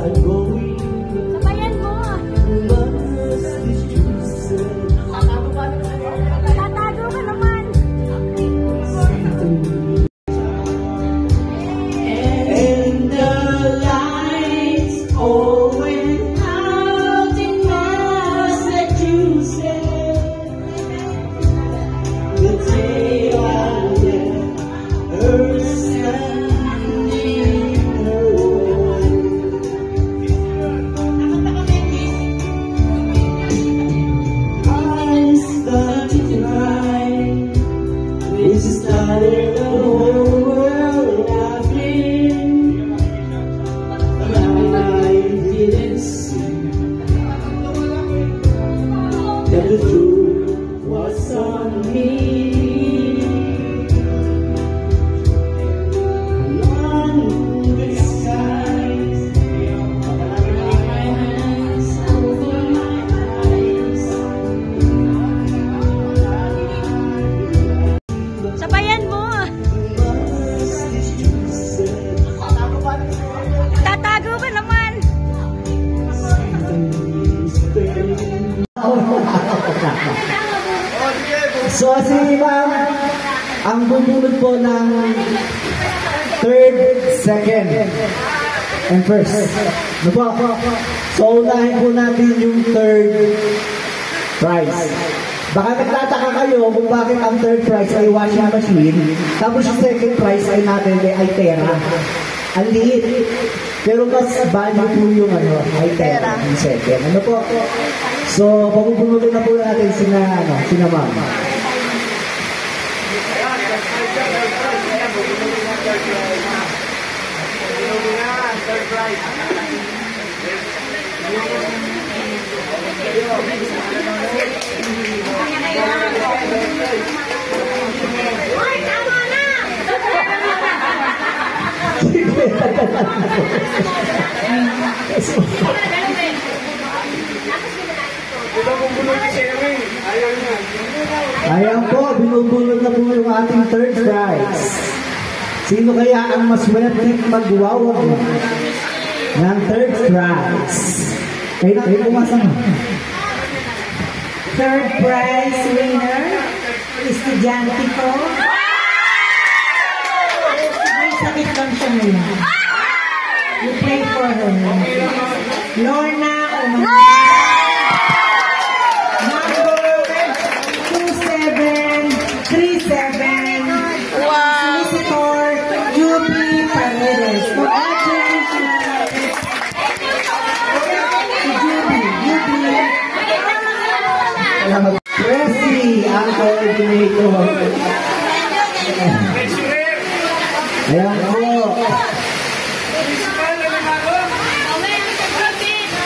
Sabayan mo. Tatago ka naman. And the lights all went out in Massachusetts. The day I left her standing alone. I started to cry. This started the whole world laughing. But I didn't see that the truth was on me. One with skies, my hands over my eyes. Sabayan mo. Tatago ka naman. So si ma'am, ang bubunod po ng third, second, and first. Ano po? So unahin po natin yung third prize. Baka nagtataka kayo kung bakit ang third prize ay washing machine, tapos yung second prize ay natin ay pera. Ang liit. Pero mas value po yung ay pera yung second. Ano po? So, pabubunutin na po natin sina ma'am. Ay, tama na! Ayan po, binubulot na po yung ating third prize. Sino kaya ang mas werteng magwawag ng third prize? Kayo pumasa mo. Third prize winner, estudyante ko. May sakit lang siya ngayon. You pray for her. Lorna number 2737. Wow. Solicitor, Juby Paredes. Congratulations. Presi, ang coordinator. Ayan po.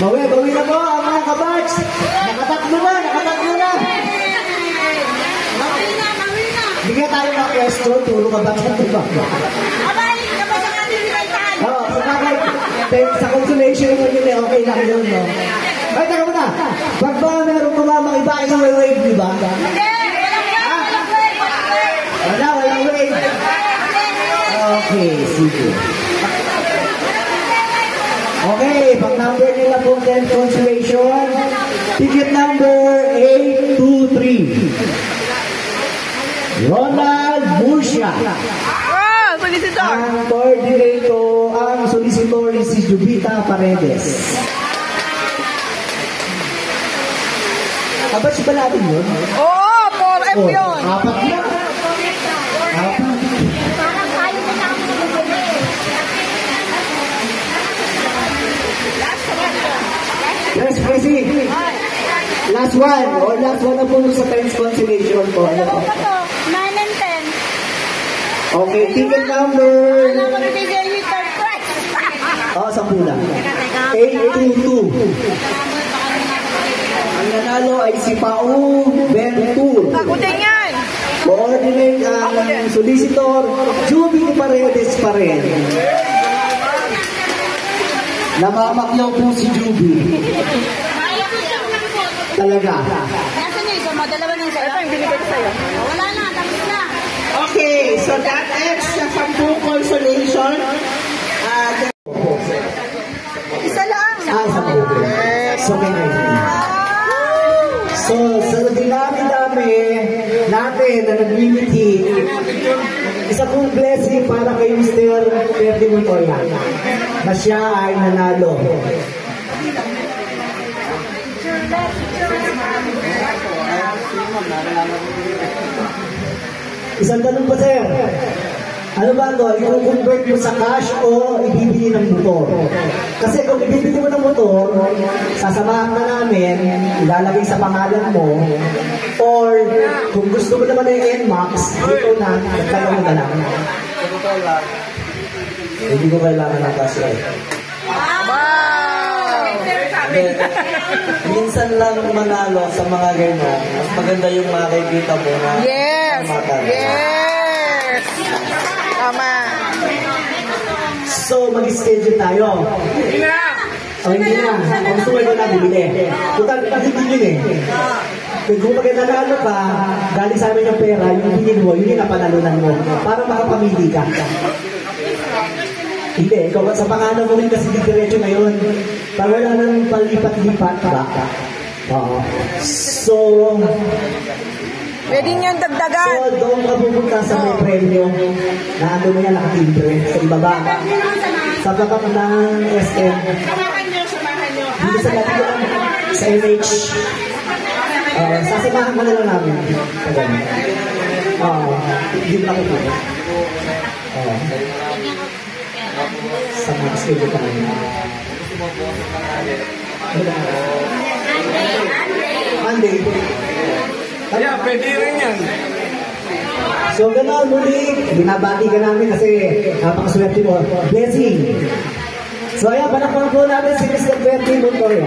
Bawi na po ang mga kabats. Nakatakbo na. Bigyan tayo ng question, turo ka ba sa tuba? Oo, sa consolation mo yun okay lang yun, no? Ay, taka mo na. Pag ba meron kumamang iba, isang wave, di ba? Walang wave. Okay, sige. Okay, pag number nila po 10 consolation. Ticket number 823. Ronald Murcia. Solicitor. Ang coordinator, ang solicitor si Jubita Paredes. Apat si natin yun? Oo, 4F yun. Apat na. Parang tayo na lang. Yes, Presi. Last one. Last one na po sa 10 consolation po. Ano po ba to? 9 and 10. Okay, ticket number... Ano ko nabigay with third prize? sa pula. 822. Ang nanalo ay si Pao Bentur. Ako din yan. Coordinate ang solicitor, Juby Paredes pa rin. Namamakyaw po si Juby. Talaga. Nasaan yung isa mo? Dalawa ng sa'yo? Ito yung binigay ko sa'yo. Wala na, tapos na. Okay, so that ends the 10 consolation. Isa So, may 90. So, sa dinami-dami natin na nag-limiti, isa pong blessing para kay Mr. Ferdy Montoya na siya ay nanalo. Isang tanong pa, sir. Ano ba ito? I-convert mo sa cash o ibibili ng motor? Kasi kung ibibili mo ng motor, sasamahan ka namin, ilalagay sa pangalan mo, or kung gusto mo naman ng NMAX, dito na, nagtalaw mo na lang. Hindi ko kailangan ng cash eh. Minsan lang manalo sa mga ganyan. Mas maganda yung makikita mo na Yes! Yes! Tama. So, mag-schedule tayo. O hindi na. Kung gusto mo ito na bumili. Total, pag-ibig yun eh. Kung magandang ka, galing sa amin yung pera, yung bilhin mo, yun yung napanalunan mo. Para makapamili ka. Hindi, ikaw sa pangalan mo rin kasi diretso ngayon. Para wala nang palipat-lipat ba? Oo. So, Pwede niyang dagdagan. so doon ka pupunta sa may premyo na ano mo yan, nakatimbre sa ibaba. Sa baba ng SM. Dito sa lahat sa MH. Sasamahan ka na lang namin. Hindi mo nakukuha. Sa mga schedule ka namin. Monday. Yeah, pwede rin yan. So gano'n muli, binabati ka namin kasi napakaswerte mo. Blessing. So ayan, panakpan po natin si Mr. Ferdy Montoya.